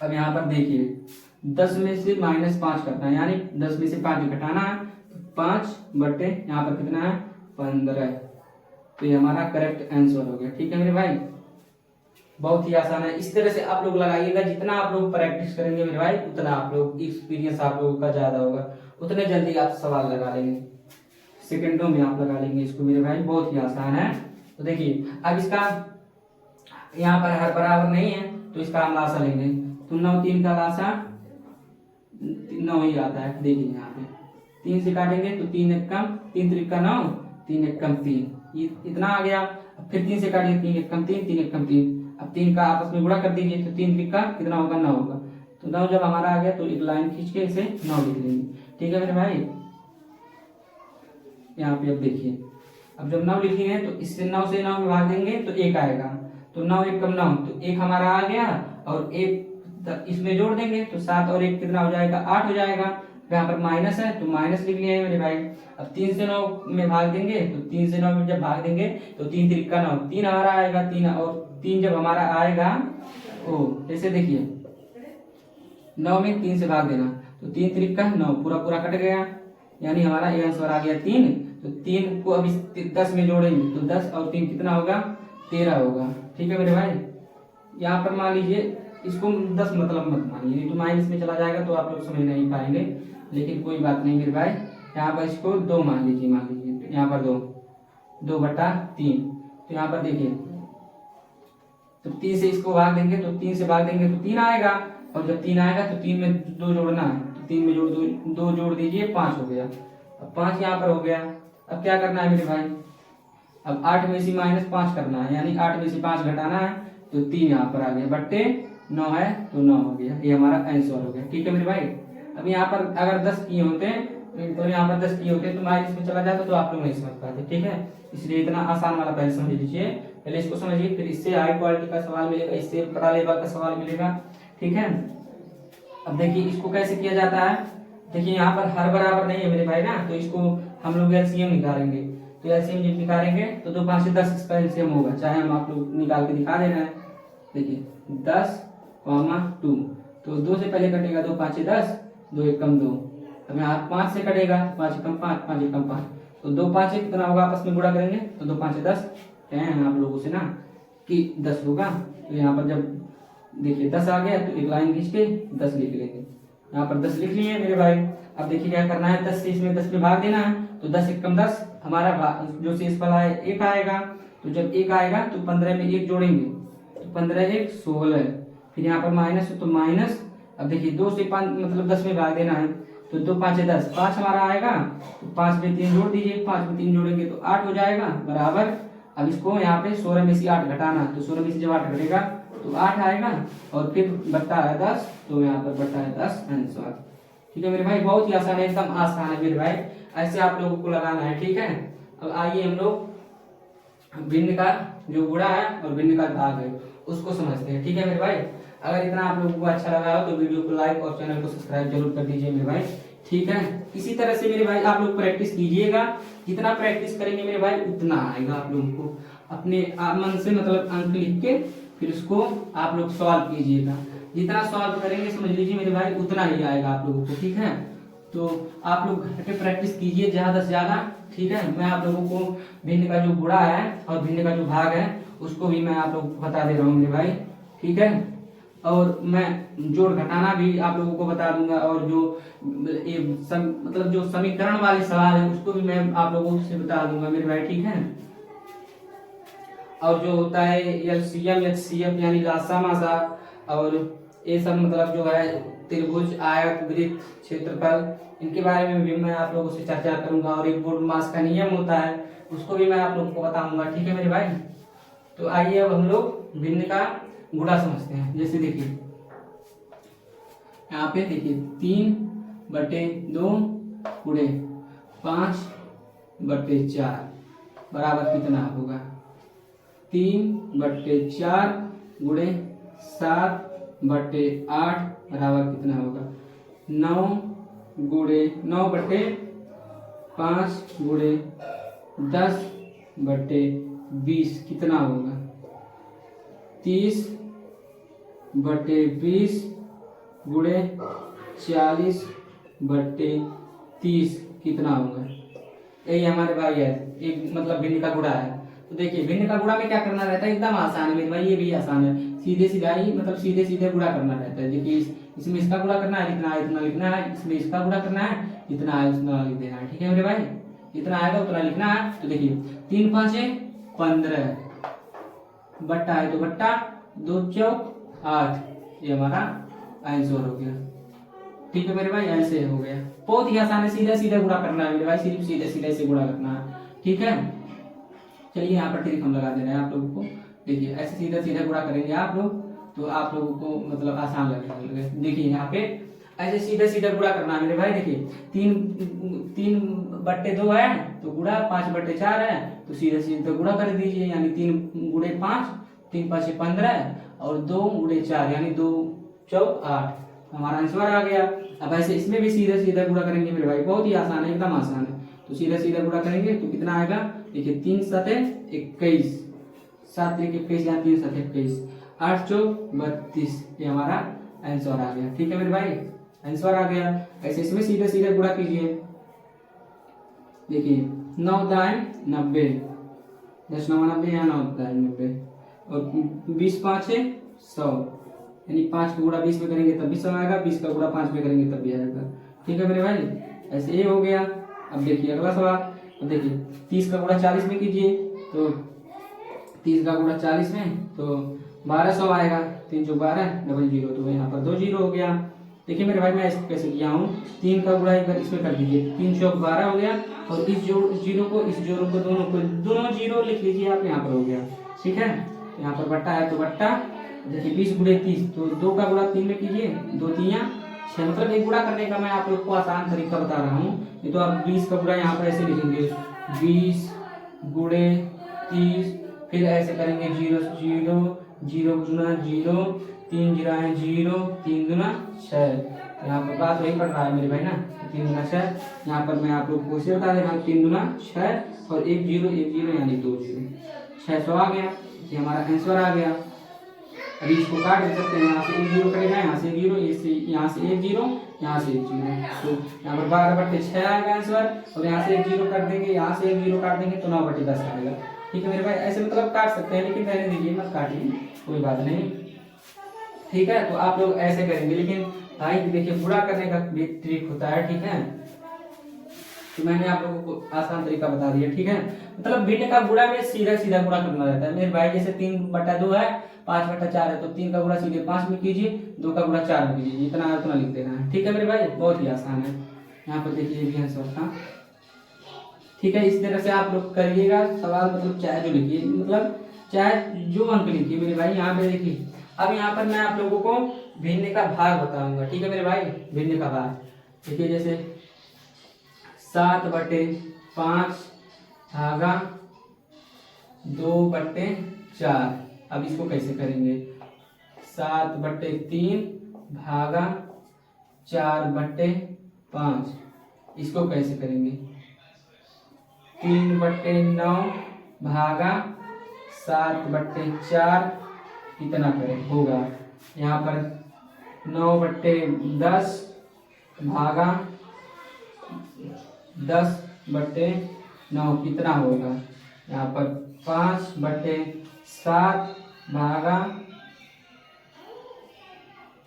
अब यहाँ पर देखिए 10 में से -5 करना है, यानी 10 में से 5 घटाना है तो 5 बटे यहाँ पर कितना है 15, तो ये हमारा करेक्ट आंसर हो गया। ठीक है मेरे भाई, बहुत ही आसान है। इस तरह से आप लोग लगाइएगा, जितना आप लोग प्रैक्टिस करेंगे मेरे भाई उतना आप लोग एक्सपीरियंस आप लोगों का ज्यादा होगा, उतने जल्दी आप सवाल लगा लेंगे, सेकंडों में आप लगा लेंगे इसको मेरे भाई, बहुत ही आसान है। तो देखिए अब इसका यहाँ पर हर बराबर नहीं है तो इसका हम लासा लेंगे, तो 9 3 का लासा 9 ही आता है। देखिए यहाँ पे 3 से काटेंगे तो 3 1 कम 3 3 का 9, 3 1 कम 3, इतना आ गया। अब फिर 3 से काटेंगे 3 1 कम 3, 3 1 कम 3, अब 3 का आपस में गुणा कर दीजिए तो 3 3 का कितना होगा 9 होगा। तो 9 जब हमारा आ गया तो एक लाइन खींच के इसे 9 लिख देंगे। ठीक है मेरे भाई, यहाँ पे अब देखिए अब जब 9 लिखेंगे तो इससे 9 से 9 में भाग देंगे तो 1 आएगा, तो 9 1 कम 9 तो 1 हमारा आ गया, और 1 इसमें जोड़ देंगे तो 7 और 1 कितना हो जाएगा 8 हो जाएगा। यहाँ पर माइनस है तो माइनस लिख लिए मेरे भाई। अब 3 से 9 में भाग देंगे तो 3 से 9 में जब भाग देंगे तो 3 3 का 9, 3 हमारा आएगा 3, और 3 जब हमारा आएगा ओ ऐसे देखिए 9 में 3 से भाग देना तो 3 3 का 9 पूरा पूरा कट गया, यानी हमारा ये आंसर आ गया 3। तो 3 को अब इस 10 में जोड़ेंगे तो 10 और 3 कितना होगा 13 होगा। ठीक है मेरे भाई, यहाँ पर मान लीजिए इसको 10 मतलब मत मानिए, नहीं तो माइनस में चला जाएगा तो आप लोग समझ नहीं पाएंगे, लेकिन कोई बात नहीं मेरे भाई। यहाँ पर इसको 2 मान लीजिए यहाँ पर 2 बटा 3, तो यहाँ पर देखिए तो 3 से इसको भाग देंगे तो 3 से भाग देंगे तो 3 आएगा, और जब 3 आएगा तो 3 में 2 जोड़ना है तो 3 में जोड़ 2 जोड़ दीजिए 5 हो गया। अब 5 यहाँ पर हो गया। अब क्या करना है मेरे भाई, अब 8 में से -5 करना है, यानी 8 में से 5 घटाना है तो 3 यहाँ पर आ गया, बट्टे 9 है तो 9 हो गया, ये हमारा आंसर हो गया। ठीक है मेरे भाई, अब यहाँ पर अगर 10 किए होते तो यहाँ पर 10 किए होते तो माइनस में चला जाता तो आप लोग नहीं समझ पाते। ठीक है, इसलिए इतना आसान वाला पहले समझ लीजिए, पहले इसको समझिए, फिर इससे हाई क्वालिटी का सवाल मिलेगा, इससे बड़ा लेवल का सवाल मिलेगा। ठीक है, अब देखिए इसको कैसे किया जाता है। देखिए यहाँ पर हर बराबर नहीं है मेरे भाई ना, तो इसको हम लोग एलसीएम निकालेंगे, तो एलसीएम जब निकालेंगे तो 2 5 से 10 इसका एलसीएम होगा, चाहे हम आप लोग निकाल के दिखा दे रहे हैं। देखिए 10, 2, तो 2 से पहले कटेगा 2 5 10, 2 1 कम 2, अब यहाँ 5 से कटेगा 5 कम 5, 5 1 कम 5, तो 2 5 कितना होगा आपस में गुणा करेंगे तो 2 5 10, कहे हैं आप लोगों से ना कि 10 होगा। तो यहाँ पर जब देखिए 10 आ गया तो एक लाइन खींच के 10 लिख लेंगे, यहाँ पर 10 लिख लिए मेरे भाई। अब देखिए क्या करना है, 10 से इसमें 10 में भाग देना है, तो 10 1 कम 10, हमारा जो शेष वाला है 1 आएगा, तो जब 1 आएगा तो 15 में 1 जोड़ेंगे तो 15 1 16, फिर यहाँ पर माइनस है तो माइनस, अब देखिए 2 से 5 मतलब 10 में भाग देना है, तो 2 5 10, 5 हमारा आएगा, तो 5 में 3 जोड़ दीजिए, 5 में 3 जोड़ेंगे तो 8 हो जाएगा बराबर। अब इसको यहाँ पे 16 में से 8 घटाना, तो 16 में से जब 8 घटेगा तो 8 आएगा, और फिर बट्टा है 10, तो यहाँ पर बट्टा है 10 आंसर। ठीक है मेरे भाई, बहुत ही आसान है, एकदम आसान है मेरे भाई, ऐसे आप लोगों को लगाना है। ठीक है, अब आइए हम लोग भिन्न का जो गुणा है और भिन्न का भाग है उसको समझते हैं। ठीक है मेरे भाई, अगर इतना आप लोगों को अच्छा लगा हो तो वीडियो को लाइक और चैनल को सब्सक्राइब जरूर कर दीजिए मेरे भाई। ठीक है, इसी तरह से मेरे भाई आप लोग प्रैक्टिस कीजिएगा, जितना प्रैक्टिस करेंगे मेरे भाई उतना आएगा आप लोगों को। अपने मन से मतलब अंक लिख के फिर उसको आप लोग सॉल्व कीजिएगा, जितना सॉल्व करेंगे समझ लीजिए मेरे भाई उतना ही आएगा आप लोगों को। ठीक है, तो आप लोग घर पे प्रैक्टिस कीजिए ज्यादा से ज्यादा। ठीक है, मैं आप लोगों को भिन्न का जो गुणा है और भिन्न का जो भाग है उसको भी मैं आप लोगों को बता दे रहा हूँ मेरे भाई। ठीक है, और मैं जोड़ घटाना भी आप लोगों को बता दूंगा, और जो मतलब जो समीकरण वाले सवाल है उसको भी मैं आप लोगों से बता दूंगा मेरे भाई। ठीक है, और जो होता है एलसीएम एचसीएफ यानी लासा मासा, और ये सब मतलब जो है त्रिभुज आयत वृत्त क्षेत्रफल, इनके बारे में भी मैं आप लोगों से चर्चा करूंगा, और एक बोर्ड मास का नियम होता है उसको भी मैं आप लोगों को बताऊंगा। ठीक है मेरे भाई, तो आइए अब हम लोग भिन्न का गुणा समझते हैं। जैसे देखिए यहाँ पे देखिए 3/2 गुणे 5/4 बराबर कितना होगा, 3/4 गुणे 7/8 बराबर कितना होगा, 9/5 गुणे 10/20 कितना होगा, 30/20 गुणे 40/30 कितना होगा। यही हमारे भाई है, एक मतलब भिन्न का गुणा है। तो देखिए भिन्न का गुणा में क्या करना रहता है, एकदम आसान है मेरे भाई, ये भी आसान है, सीधे सीधा ही मतलब सीधे सीधे गुणा करना रहता है। देखिए इसमें इसका गुणा करना है, जितना है इतना लिखना है, इसमें इसका गुणा करना है, जितना है उतना लिख देना है। ठीक है मेरे भाई, जितना आएगा उतना लिखना है। तो देखिए 3 5 15 बट्टा है तो बट्टा, 2 चौक 8, ये हमारा आंसर हो गया। ठीक है मेरे भाई, ऐसे हो गया, बहुत ही आसान है, सीधा सीधा गुणा करना है मेरे भाई, सिर्फ सीधे सीधे से गुणा करना है। ठीक है, चलिए यहाँ पर ट्रिक हम लगा दे रहे हैं आप लोगों को। देखिए ऐसे सीधा सीधा गुणा करेंगे आप लोग तो आप लोगों को मतलब आसान लगेगा। देखिए यहाँ पे ऐसे सीधा सीधा गुणा करना है मेरे भाई। देखिए 3/2 है तो गुणा, 5/4 है तो सीधा सीधा गुणा कर दीजिए, यानी 3 गुणे 5, 3 5 15 और 2 गुणे 4 यानी 2 चौक 8, हमारा आंसर आ गया। अब ऐसे इसमें भी सीधा सीधा गुणा करेंगे मेरे भाई, बहुत ही आसान है, एकदम आसान है। तो सीधा सीधा गुणा करेंगे तो कितना आएगा, देखिए 3 7 21, 7 1 21 यहाँ 3 7 21, 8 चौक 32, ये हमारा आंसर आ गया। ठीक है मेरे भाई, आंसर आ गया। ऐसे इसमें सीधे सीधे गुणा कीजिए। देखिए 9 दाएं 90, 10 9 90 यहाँ 9 दाएं 90, और 20 5 100, यानी 5 का गुणा 20 में करेंगे तब भी 100 आएगा, 20 का गुणा 5 में करेंगे तब भी आएगा। ठीक है मेरे भाई, ऐसे ये हो गया। अब देखिए अगला सवाल, अब देखिए 30 का गुणा 40 में कीजिए, तो 30 का गुणा 40 में तो 1200 आएगा, 3 चौक 12 डबल 0, तो यहाँ पर 2 0 हो गया। देखिए मेरे भाई मैं इसको कैसे किया हूँ, 3 का गुणा इसमें कर दीजिए, 3 चौक 12 हो गया, और इस जीरो को इस जोड़ों को दोनों जीरो लिख लीजिए आप, यहाँ पर हो गया। ठीक है, यहाँ पर बट्टा है तो बट्टा, देखिए 20 गुणे 30 तो 2 का गुणा 3 में कीजिए, 2 3 6, मतलब एक गुणा करने का मैं आप लोग को आसान तरीका बता रहा हूँ। ये तो आप 20 का गुणा यहाँ पर ऐसे लिखेंगे, 20 गुणे 30, फिर ऐसे करेंगे 0 0 0 गुना 0, 3 0 है 0, 3 गुना 6, यहाँ पर बात वही पड़ रहा है मेरे भाई ना, 3 गुना 6, यहाँ पर मैं आप लोग को उसे बता दे रहा हूँ, 3 गुना 6 और 1 0 यानी 2 0, 600 आ गया, ये हमारा आंसर आ गया। अभी इसको काट दे सकते हैं, यहाँ से 1 0 कटेगा, यहाँ से 0, यहाँ से 1 0, यहाँ से 1 0, तो यहाँ पर 12/6 आएगा आंसर, और यहाँ से 1 0 काट देंगे, यहाँ से 1 0 काट देंगे तो 9/10 आएगा। ठीक है मेरे भाई, ऐसे मतलब काट सकते हैं, लेकिन रहने दीजिए मत काटिए, कोई बात नहीं। ठीक है, तो आप लोग ऐसे करेंगे, लेकिन भाई देखिए गुणा करने का भी ट्रिक होता है। ठीक है, तो मैंने आप लोगों को आसान तरीका बता दिया। ठीक है, मतलब भिन्न का गुणा में सीधा सीधा गुणा करना रहता है मेरे भाई। जैसे 3/2 है, 5/4 है तो 3 का गुणा सीधे 5 में कीजिए, 2 का गुणा 4 में कीजिए, जितना है उतना लिख देना है। ठीक है मेरे भाई, बहुत ही आसान है। यहाँ पर देखिए ये भी आंसर था। ठीक है, इस तरह से आप लोग करिएगा सवाल, मतलब चाहे जो लिखिए, मतलब चाहे जो अंक लिखिए मेरे भाई। यहाँ पे देखिए अब यहाँ पर मैं आप लोगों को भिन्न का भाग बताऊंगा। ठीक है मेरे भाई, भिन्न का भाग देखिए, जैसे 7/5 भागा 2/4। अब इसको कैसे करेंगे, 7/3 भागा 4/5, इसको कैसे करेंगे, 3/9 भागा 7/4, कितना करें होगा यहाँ पर 9/10 भागा 10/9, कितना होगा यहाँ पर 5/7 भागा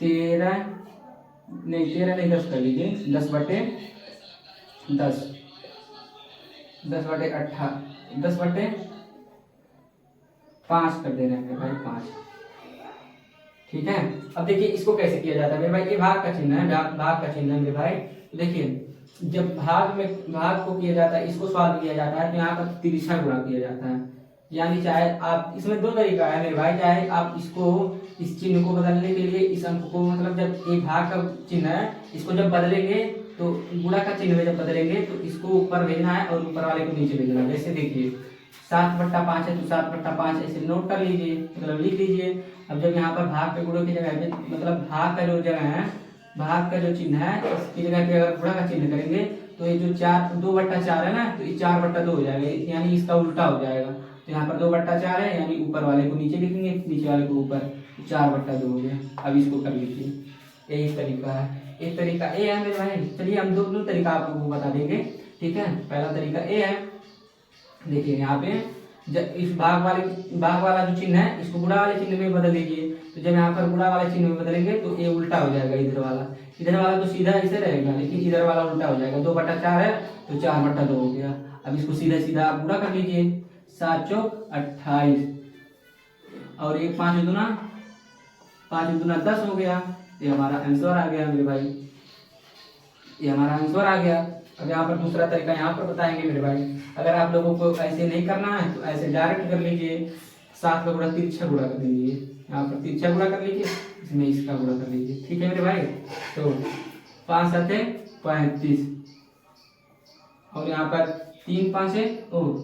13 नहीं 10 कर लीजिए, 10/10 10/5 कर देना है भाई, 5। ठीक है, अब देखिए इसको कैसे किया जाता है मेरे भाई, ये भाग का चिन्ह है, भाग का चिन्ह है मेरे भाई। देखिए जब भाग को किया जाता है, इसको सॉल्व किया जाता है तो यहाँ पर तिरछा गुणा किया जाता है। यानी चाहे आप, इसमें 2 तरीका है मेरे भाई, चाहे आप इसको, इस चिन्ह को बदलने के लिए इस अंक को, मतलब जब एक भाग का चिन्ह है इसको जब बदलेंगे तो गुणा का चिन्ह में जब बदलेंगे तो इसको ऊपर भेजना है और ऊपर वाले को नीचे भेजना है। जैसे देखिए 7/5 है तो 7/5 ऐसे नोट कर लीजिए, मतलब लिख लीजिए। अब जब यहाँ पर भाग के गुणों की जगह पे, मतलब भाग का जो जगह है, भाग का जो चिन्ह है इसकी जगह पे अगर गुणा का चिन्ह करेंगे तो ये जो 2/4 है ना, तो ये 4/2 हो जाएगा, यानी इसका उल्टा हो जाएगा। तो यहाँ पर 2/4 है, यानी ऊपर वाले को नीचे लिखेंगे, नीचे वाले को ऊपर, 4/2 हो गया। अब इसको कर लीजिए, यही तरीका है। एक तरीका ए है मेरे भाई, चलिए हम दोनों तरीका आप लोगों को बता देंगे। ठीक है, पहला तरीका ए है, देखिए यहाँ पे जब इस भाग वाला जो चिन्ह है इसको गुणा वाले चिन्ह में बदल दीजिए। तो जब यहाँ पर गुणा वाले चिन्ह में बदलेंगे तो ये उल्टा हो जाएगा, इधर वाला तो सीधा ऐसे रहेगा, लेकिन इधर वाला उल्टा हो जाएगा। 2/4 है तो 4/2 हो गया। अब इसको सीधा सीधा आप गुणा कर लीजिए, 7 चौक 28 और ये 5 दूना 10 हो गया। ये हमारा आंसर आ गया मेरे भाई, ये हमारा आंसर आ गया। अब यहाँ पर दूसरा तरीका यहाँ पर बताएंगे मेरे भाई। अगर आप लोगों को ऐसे नहीं करना है तो ऐसे डायरेक्ट कर लीजिए, 7 का गुणा तिरछा गुणा कर लीजिए, यहाँ पर तिरछा गुणा कर लीजिए, इसमें इसका गुणा कर लीजिए। ठीक है मेरे भाई, तो 5 7 35 और यहाँ पर 3 5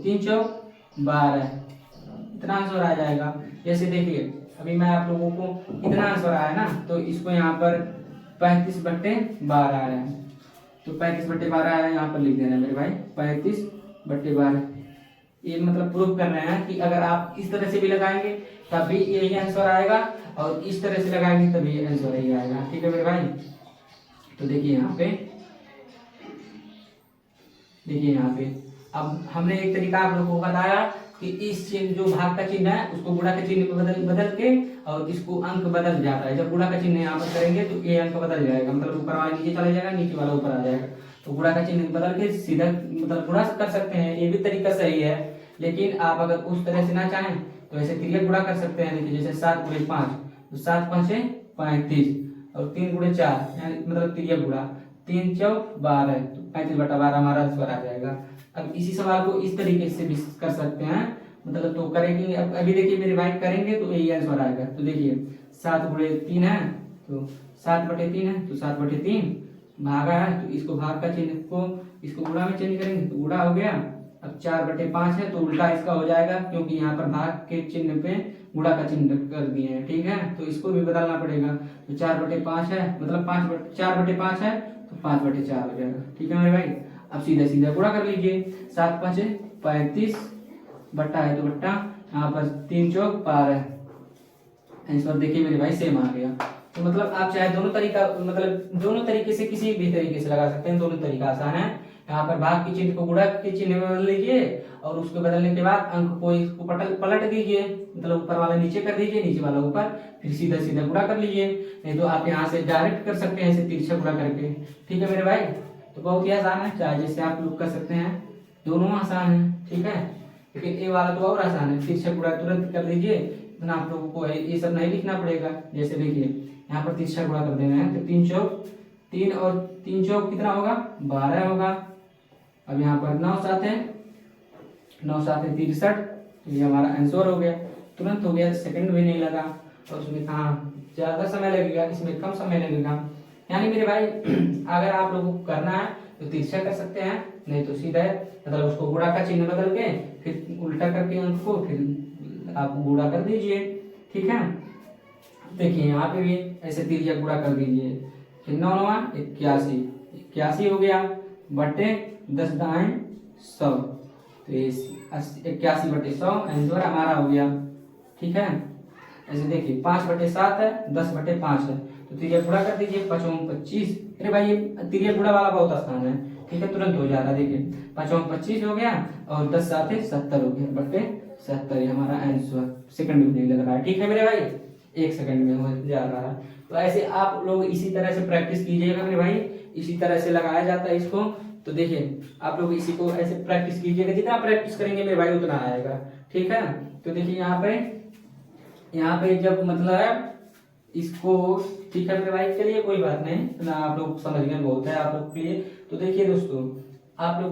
3 चौक 12, इतना आंसर आ जाएगा। जैसे देखिए अभी मैं आप लोगों को इतना आंसर आया ना, तो इसको यहाँ पर 35/12 आ रहा है, तो 35/12 आया, यहाँ पर लिख देना है मेरे भाई 35/12। ये मतलब प्रूफ कर रहे हैं कि अगर आप इस तरह से भी लगाएंगे तब भी यही आंसर आएगा, और इस तरह से लगाएंगे तभी ये आंसर यही आएगा। ठीक है मेरे भाई, तो देखिए यहाँ पे अब हमने एक तरीका आप लोगों को बताया कि इस चिन्ह जो भाग का चिन्ह है उसको गुणा के चिन्ह में बदल के, और इसको अंक बदल जाता है। जब गुणा का चिन्ह यहाँ पर करेंगे तो ये अंक बदल जाएगा, मतलब ऊपर वाला नीचे चला जाएगा, नीचे वाला ऊपर आ जाएगा। तो गुणा का चिन्ह बदल के सीधा मतलब गुणा कर सकते हैं, ये भी तरीका सही है। लेकिन आप अगर उस तरह से ना चाहें तो ऐसे तिर्यक गुणा कर सकते हैं। देखिए जैसे 7 × 5 तो 7 5 35 और 3 × 4 मतलब तिर्यक गुणा, 3 चौक 12 तो 35/12 हमारा आंसर आ जाएगा। अब इसी सवाल को इस तरीके से भी कर सकते हैं, मतलब तो करेंगे। अब अभी देखिए मेरे भाई करेंगे तो यही आंसर आएगा। तो देखिए 7 × 3 है तो 7/3 है, तो 7/3 भागा है, तो इसको भाग का चिन्ह को इसको गुणा में चेंज करेंगे तो गुणा हो गया। अब 4/5 है तो उल्टा इसका हो जाएगा, क्योंकि यहाँ पर भाग के चिन्ह पे गुणा का चिन्ह कर दिए हैं। ठीक है, तो इसको भी बदलना पड़ेगा। तो 4/5 है, मतलब 4/5 है तो 5/4 हो जाएगा। ठीक है मेरे भाई, अब सीधा सीधा गुणा कर लीजिए, 7 5 35 बट्टा है तो बट्टा, यहाँ पर 3 चौक 12, आंसर देखिए मेरे भाई सेम आ गया। तो मतलब आप चाहे दोनों तरीके से किसी भी तरीके से लगा सकते हैं, दोनों तरीका आसान है। यहाँ पर भाग के चिन्ह को गुणा के चिन्ह में बदल लीजिए, और उसको बदलने के बाद अंक को इसको पलट दीजिए, मतलब ऊपर वाला नीचे कर दीजिए, नीचे वाला ऊपर, फिर सीधा सीधा गुणा कर लीजिए। नहीं तो आप यहाँ से डायरेक्ट कर सकते हैं, ऐसे तिरछा गुणा करके। ठीक है मेरे भाई, तो बहुत ही आसान है, चाहे जैसे आप लोग कर सकते हैं, दोनों आसान है। ठीक है, लेकिन ये वाला तो और आसान है, तिरछा गुणा तुरंत कर लीजिए, इतना आप लोगों को ये सब नहीं लिखना पड़ेगा। जैसे देखिए यहाँ पर तिरछा गुणा कर देना है, तो 3 चौक 3 और 3 चौक कितना होगा 12 होगा। अब यहाँ पर 9 7 है 63, तो ये हमारा आंसर हो गया, तुरंत हो गया, सेकंड भी नहीं लगा। और उसमें कहाँ ज्यादा समय लगेगा, इसमें कम समय लगेगा। यानी मेरे भाई अगर आप लोगों को करना है तो तिरछा कर सकते हैं, नहीं तो सीधा मतलब उसको गुणा का चिन्ह बदल के फिर उल्टा करके अंक को फिर आप गुणा कर दीजिए, ठीक है। देखिए यहाँ पे भी ऐसे तिरछा गुणा कर दीजिए, फिर 9 9 81 हो गया बटे 10 दाएं 100, तो 81 बटे 100 आंसर हमारा हो गया, ठीक है। ऐसे देखिए 5 बटे 7 है, 10 बटे 5 है, तो तिरिया गुणा कर दीजिए, 5 25। अरे भाई ये तिरिया गुणा वाला बहुत आसान है, ठीक है, तुरंत हो जा रहा है। देखिए 5 25 हो गया और 10 7 70 हो गया बटे 70, ये हमारा आंसर। सेकंड भी नहीं लग रहा है, ठीक है मेरे भाई, 1 सेकंड में हो जा रहा है। तो ऐसे आप लोग इसी तरह से प्रैक्टिस कीजिएगा मेरे भाई, इसी तरह से लगाया जाता है इसको। तो देखिए आप लोग इसी को ऐसे प्रैक्टिस कीजिएगा, जितना प्रैक्टिस करेंगे मेरे भाई उतना आएगा, ठीक है। तो देखिए यहाँ पे जब मतलब इसको, ठीक है मेरे भाई, चलिए कोई बात नहीं, इतना आप लोग समझ गए बहुत है आप लोग के लिए। तो देखिए दोस्तों आप लोग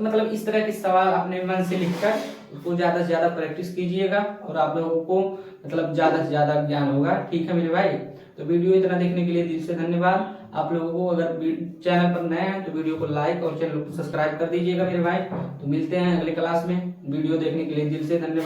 मतलब इस तरह के सवाल अपने मन से लिखकर उसको ज्यादा से ज्यादा प्रैक्टिस कीजिएगा और आप लोगों को मतलब ज्यादा से ज्यादा ज्ञान होगा, ठीक है मेरे भाई। तो वीडियो इतना देखने के लिए दिल से धन्यवाद। आप लोगों को अगर चैनल पर नए हैं तो वीडियो को लाइक और चैनल को सब्सक्राइब कर दीजिएगा मेरे भाई। तो मिलते हैं अगले क्लास में, वीडियो देखने के लिए दिल से धन्यवाद।